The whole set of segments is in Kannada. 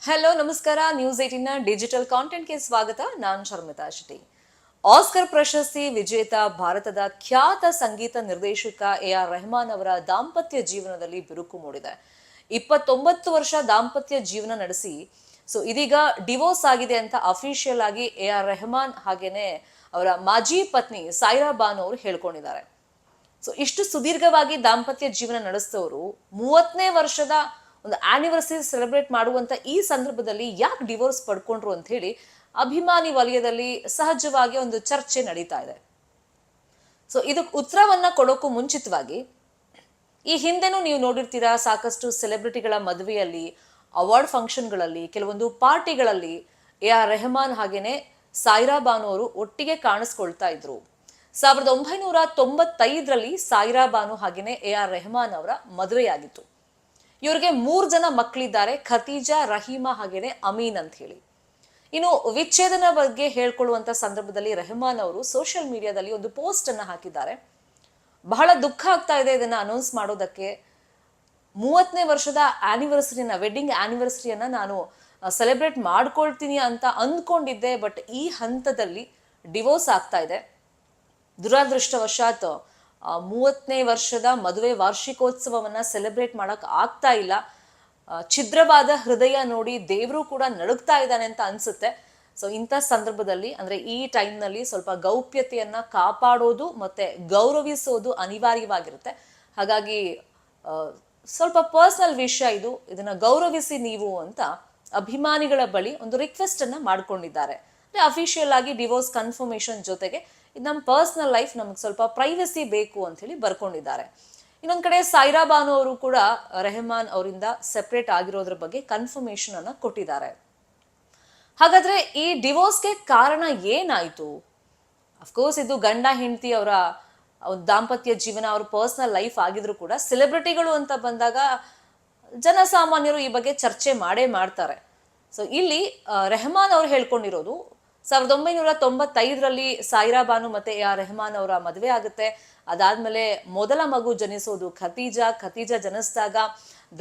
ಹಲೋ ನಮಸ್ಕಾರ. ನ್ಯೂಸ್ 18ನ ಡಿಜಿಟಲ್ ಕಾಂಟೆಂಟ್ಗೆ ಸ್ವಾಗತ. ನಾನು ಶರ್ಮಿತಾ ಶೆಟ್ಟಿ. ಆಸ್ಕರ್ ಪ್ರಶಸ್ತಿ ವಿಜೇತ ಭಾರತದ ಖ್ಯಾತ ಸಂಗೀತ ನಿರ್ದೇಶಕ ಎ.ಆರ್. ರೆಹಮಾನ್ ಅವರ ದಾಂಪತ್ಯ ಜೀವನದಲ್ಲಿ ಬಿರುಕು ಮೂಡಿದೆ. 29 ವರ್ಷ ದಾಂಪತ್ಯ ಜೀವನ ನಡೆಸಿ ಇದೀಗ ಡಿವೋರ್ಸ್ ಆಗಿದೆ ಅಂತ ಅಫಿಷಿಯಲ್ ಆಗಿ ಎ.ಆರ್. ರೆಹಮಾನ್ ಹಾಗೇನೆ ಅವರ ಮಾಜಿ ಪತ್ನಿ ಸಾಯಿರಾ ಬಾನು ಅವರು ಹೇಳ್ಕೊಂಡಿದ್ದಾರೆ. ಇಷ್ಟು ಸುದೀರ್ಘವಾಗಿ ದಾಂಪತ್ಯ ಜೀವನ ನಡೆಸಿದವರು 30ನೇ ವರ್ಷದ ಒಂದು ಆನಿವರ್ಸರಿ ಸೆಲೆಬ್ರೇಟ್ ಮಾಡುವಂತ ಈ ಸಂದರ್ಭದಲ್ಲಿ ಯಾಕೆ ಡಿವೋರ್ಸ್ ಪಡ್ಕೊಂಡ್ರು ಅಂತ ಹೇಳಿ ಅಭಿಮಾನಿ ವಲಯದಲ್ಲಿ ಸಹಜವಾಗಿ ಒಂದು ಚರ್ಚೆ ನಡೀತಾ ಇದೆ. ಇದಕ್ಕೆ ಉತ್ತರವನ್ನ ಕೊಡೋಕ್ಕೂ ಮುಂಚಿತವಾಗಿ ಈ ಹಿಂದೆನೂ ನೀವು ನೋಡಿರ್ತೀರಾ, ಸಾಕಷ್ಟು ಸೆಲೆಬ್ರಿಟಿಗಳ ಮದುವೆಯಲ್ಲಿ, ಅವಾರ್ಡ್ ಫಂಕ್ಷನ್ಗಳಲ್ಲಿ, ಕೆಲವೊಂದು ಪಾರ್ಟಿಗಳಲ್ಲಿ ಎ.ಆರ್. ರೆಹಮಾನ್ ಹಾಗೇನೆ ಸಾಯಿರಾ ಬಾನು ಅವರು ಒಟ್ಟಿಗೆ ಕಾಣಿಸ್ಕೊಳ್ತಾ ಇದ್ರು. 1995ರಲ್ಲಿ ಸಾಯಿರಾ ಬಾನು ಹಾಗೇನೆ ಎ.ಆರ್. ರೆಹಮಾನ್ ಅವರ ಮದುವೆಯಾಗಿತ್ತು. ಇವರಿಗೆ 3 ಜನ ಮಕ್ಕಳಿದ್ದಾರೆ, ಖತೀಜಾ, ರಹೀಮಾ ಹಾಗೇನೆ ಅಮೀನ್ ಅಂತ ಹೇಳಿ. ಇನ್ನು ವಿಚ್ಛೇದನ ಬಗ್ಗೆ ಹೇಳ್ಕೊಳ್ಳುವಂತ ಸಂದರ್ಭದಲ್ಲಿ ರೆಹಮಾನ್ ಅವರು ಸೋಷಿಯಲ್ ಮೀಡಿಯಾದಲ್ಲಿ ಒಂದು ಪೋಸ್ಟ್ ಅನ್ನ ಹಾಕಿದ್ದಾರೆ. ಬಹಳ ದುಃಖ ಆಗ್ತಾ ಇದೆ ಇದನ್ನ ಅನೌನ್ಸ್ ಮಾಡೋದಕ್ಕೆ. 30ನೇ ವರ್ಷದ ಆನಿವರ್ಸರಿನ, ವೆಡ್ಡಿಂಗ್ ಆನಿವರ್ಸರಿಯನ್ನ ನಾನು ಸೆಲೆಬ್ರೇಟ್ ಮಾಡ್ಕೊಳ್ತೀನಿ ಅಂತ ಅಂದ್ಕೊಂಡಿದ್ದೆ, ಬಟ್ ಈ ಹಂತದಲ್ಲಿ ಡಿವೋರ್ಸ್ ಆಗ್ತಾ ಇದೆ. ದುರದೃಷ್ಟವಶಾತ್ 30ನೇ ವರ್ಷದ ಮದುವೆ ವಾರ್ಷಿಕೋತ್ಸವವನ್ನ ಸೆಲೆಬ್ರೇಟ್ ಮಾಡಕ್ ಆಗ್ತಾ ಇಲ್ಲ. ಛಿದ್ರವಾದ ಹೃದಯ ನೋಡಿ ದೇವರು ಕೂಡ ನಡುಗ್ತಾ ಇದ್ದಾನೆ ಅಂತ ಅನ್ಸುತ್ತೆ. ಇಂಥ ಸಂದರ್ಭದಲ್ಲಿ ಅಂದ್ರೆ ಈ ಟೈಮ್ನಲ್ಲಿ ಸ್ವಲ್ಪ ಗೌಪ್ಯತೆಯನ್ನ ಕಾಪಾಡೋದು ಮತ್ತೆ ಗೌರವಿಸೋದು ಅನಿವಾರ್ಯವಾಗಿರುತ್ತೆ. ಹಾಗಾಗಿ ಸ್ವಲ್ಪ ಪರ್ಸನಲ್ ವಿಷಯ ಇದು, ಇದನ್ನ ಗೌರವಿಸಿ ನೀವು ಅಂತ ಅಭಿಮಾನಿಗಳ ಬಳಿ ಒಂದು ರಿಕ್ವೆಸ್ಟ್ ಅನ್ನ ಮಾಡ್ಕೊಂಡಿದ್ದಾರೆ. ಅಫಿಷಿಯಲ್ ಆಗಿ ಡಿವೋರ್ಸ್ ಕನ್ಫರ್ಮೇಶನ್ ಜೊತೆಗೆ ಇದು ನಮ್ಮ ಪರ್ಸನಲ್ ಲೈಫ್, ನಮ್ಗೆ ಸ್ವಲ್ಪ ಪ್ರೈವಸಿ ಬೇಕು ಅಂತ ಹೇಳಿ ಬರ್ಕೊಂಡಿದ್ದಾರೆ. ಇನ್ನೊಂದ್ ಕಡೆ ಸಾಯಿರಾ ಬಾನು ಅವರು ಕೂಡ ರೆಹಮಾನ್ ಅವರಿಂದ ಸೆಪರೇಟ್ ಆಗಿರೋದ್ರ ಬಗ್ಗೆ ಕನ್ಫರ್ಮೇಶನ್ ಅನ್ನ ಕೊಟ್ಟಿದ್ದಾರೆ. ಹಾಗಾದ್ರೆ ಈ ಡಿವೋರ್ಸ್ಗೆ ಕಾರಣ ಏನಾಯ್ತು? ಅಫ್ಕೋರ್ಸ್ ಇದು ಗಂಡ ಹೆಂಡತಿ ಅವರ ದಾಂಪತ್ಯ ಜೀವನ, ಅವ್ರ ಪರ್ಸನಲ್ ಲೈಫ್ ಆಗಿದ್ರು ಕೂಡ ಸೆಲೆಬ್ರಿಟಿಗಳು ಅಂತ ಬಂದಾಗ ಜನಸಾಮಾನ್ಯರು ಈ ಬಗ್ಗೆ ಚರ್ಚೆ ಮಾಡೇ ಮಾಡ್ತಾರೆ. ಇಲ್ಲಿ ರೆಹಮಾನ್ ಅವ್ರು ಹೇಳ್ಕೊಂಡಿರೋದು 1995ರಲ್ಲಿ ಸಾಯಿರಾ ಬಾನು ಮತ್ತೆ ಎ.ಆರ್. ರೆಹಮಾನ್ ಅವರ ಮದುವೆ ಆಗುತ್ತೆ. ಅದಾದ್ಮೇಲೆ ಮೊದಲ ಮಗು ಜನಿಸೋದು ಖತೀಜಾ ಜನಿಸಿದಾಗ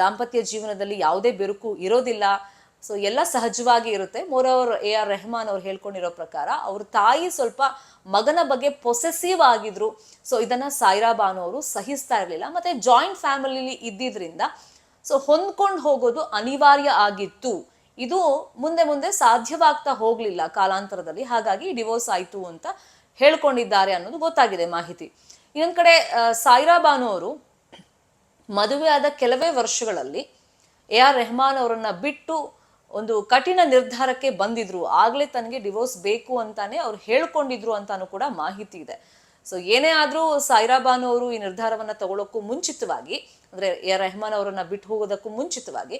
ದಾಂಪತ್ಯ ಜೀವನದಲ್ಲಿ ಯಾವುದೇ ಬಿರುಕು ಇರೋದಿಲ್ಲ. ಎಲ್ಲ ಸಹಜವಾಗಿ ಇರುತ್ತೆ. ಮೋರವ್ರ ಎ.ಆರ್. ರೆಹಮಾನ್ ಅವ್ರು ಹೇಳ್ಕೊಂಡಿರೋ ಪ್ರಕಾರ ಅವ್ರ ತಾಯಿ ಸ್ವಲ್ಪ ಮಗನ ಬಗ್ಗೆ ಪೊಸೆಸಿವ್ ಆಗಿದ್ರು. ಇದನ್ನ ಸಾಯಿರಾ ಬಾನು ಅವರು ಸಹಿಸ್ತಾ ಇರ್ಲಿಲ್ಲ. ಮತ್ತೆ ಜಾಯಿಂಟ್ ಫ್ಯಾಮಿಲಿ ಇದ್ದಿದ್ರಿಂದ ಹೊಂದ್ಕೊಂಡು ಹೋಗೋದು ಅನಿವಾರ್ಯ ಆಗಿತ್ತು. ಇದು ಮುಂದೆ ಸಾಧ್ಯವಾಗ್ತಾ ಹೋಗ್ಲಿಲ್ಲ ಕಾಲಾಂತರದಲ್ಲಿ, ಹಾಗಾಗಿ ಡಿವೋರ್ಸ್ ಆಯ್ತು ಅಂತ ಹೇಳ್ಕೊಂಡಿದ್ದಾರೆ ಅನ್ನೋದು ಗೊತ್ತಾಗಿದೆ ಮಾಹಿತಿ. ಇನ್ನೊಂದ್ ಕಡೆ ಸಾಯಿರಾ ಬಾನು ಅವರು ಮದುವೆ ಆದ ಕೆಲವೇ ವರ್ಷಗಳಲ್ಲಿ ಎ.ಆರ್. ರೆಹಮಾನ್ ಅವರನ್ನ ಬಿಟ್ಟು ಒಂದು ಕಠಿಣ ನಿರ್ಧಾರಕ್ಕೆ ಬಂದಿದ್ರು. ಆಗ್ಲೇ ತನಗೆ ಡಿವೋರ್ಸ್ ಬೇಕು ಅಂತಾನೆ ಅವ್ರು ಹೇಳ್ಕೊಂಡಿದ್ರು ಅಂತಾನು ಕೂಡ ಮಾಹಿತಿ ಇದೆ. ಏನೇ ಆದ್ರೂ ಸಾಯಿರಾ ಬಾನು ಅವರು ಈ ನಿರ್ಧಾರವನ್ನ ತಗೊಳ್ಳೋಕ್ಕೂ ಮುಂಚಿತವಾಗಿ, ಅಂದ್ರೆ ಎ.ಆರ್. ರೆಹಮಾನ್ ಅವರನ್ನ ಬಿಟ್ಟು ಹೋಗೋದಕ್ಕೂ ಮುಂಚಿತವಾಗಿ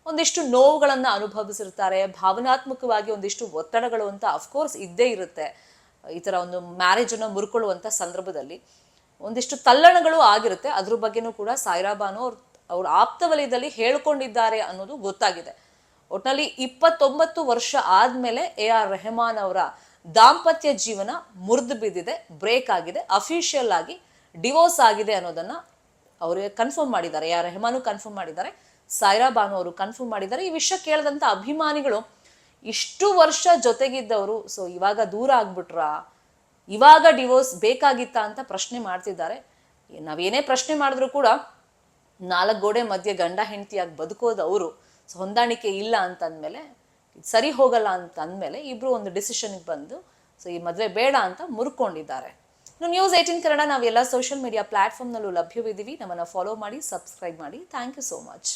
ಒಂದಿಷ್ಟು ನೋವುಗಳನ್ನ ಅನುಭವಿಸಿರ್ತಾರೆ. ಭಾವನಾತ್ಮಕವಾಗಿ ಒಂದಿಷ್ಟು ಒತ್ತಡಗಳು ಅಂತ ಅಫ್ಕೋರ್ಸ್ ಇದ್ದೇ ಇರುತ್ತೆ. ಈ ತರ ಒಂದು ಮ್ಯಾರೇಜ್ ಅನ್ನ ಮುರ್ಕೊಳ್ಳುವಂತ ಸಂದರ್ಭದಲ್ಲಿ ಒಂದಿಷ್ಟು ತಲ್ಲಣಗಳು ಆಗಿರುತ್ತೆ. ಅದ್ರ ಬಗ್ಗೆನೂ ಕೂಡ ಸಾಯಿರಾ ಬಾನು ಅವ್ರ ಆಪ್ತ ವಲಯದಲ್ಲಿ ಹೇಳ್ಕೊಂಡಿದ್ದಾರೆ ಅನ್ನೋದು ಗೊತ್ತಾಗಿದೆ. ಒಟ್ನಲ್ಲಿ 29 ವರ್ಷ ಆದ್ಮೇಲೆ ಎ.ಆರ್. ರೆಹಮಾನ್ ಅವರ ದಾಂಪತ್ಯ ಜೀವನ ಮುರಿದು ಬಿದ್ದಿದೆ, ಬ್ರೇಕ್ ಆಗಿದೆ, ಅಫಿಷಿಯಲ್ ಆಗಿ ಡಿವೋರ್ಸ್ ಆಗಿದೆ ಅನ್ನೋದನ್ನ ಅವರೇ ಕನ್ಫರ್ಮ್ ಮಾಡಿದ್ದಾರೆ. ಎ.ಆರ್. ರೆಹಮಾನು ಕನ್ಫರ್ಮ್ ಮಾಡಿದ್ದಾರೆ, ಸಾಯಿರಾ ಬಾನು ಅವರು ಕನ್ಫರ್ಮ್ ಮಾಡಿದ್ದಾರೆ. ಈ ವಿಷಯ ಕೇಳಿದಂತ ಅಭಿಮಾನಿಗಳು, ಇಷ್ಟು ವರ್ಷ ಜೊತೆಗಿದ್ದವರು ಇವಾಗ ದೂರ ಆಗ್ಬಿಟ್ರಾ, ಇವಾಗ ಡಿವೋರ್ಸ್ ಬೇಕಾಗಿತ್ತಾ ಅಂತ ಪ್ರಶ್ನೆ ಮಾಡ್ತಿದ್ದಾರೆ. ನಾವೇನೇ ಪ್ರಶ್ನೆ ಮಾಡಿದ್ರು ಕೂಡ 4 ಗೋಡೆ ಮಧ್ಯೆ ಗಂಡ ಹೆಂಡತಿಯಾಗಿ ಬದುಕೋದು ಅವರು, ಹೊಂದಾಣಿಕೆ ಇಲ್ಲ ಅಂತ ಅಂದ್ಮೇಲೆ, ಸರಿ ಹೋಗಲ್ಲ ಅಂತ ಅಂದ್ಮೇಲೆ ಇಬ್ರು ಒಂದು ಡಿಸಿಷನ್ಗೆ ಬಂದು ಈ ಮದುವೆ ಬೇಡ ಅಂತ ಮುರ್ಕೊಂಡಿದ್ದಾರೆ. ನ್ಯೂಸ್ 18 ಕನ್ನಡ ನಾವೆಲ್ಲ ಸೋಷಿಯಲ್ ಮೀಡಿಯಾ ಪ್ಲಾಟ್ಫಾರ್ಮ್ನಲ್ಲೂ ಲಭ್ಯವಿದ್ದೀವಿ. ನಮ್ಮನ್ನ ಫಾಲೋ ಮಾಡಿ, ಸಬ್ಸ್ಕ್ರೈಬ್ ಮಾಡಿ. Thank you so much.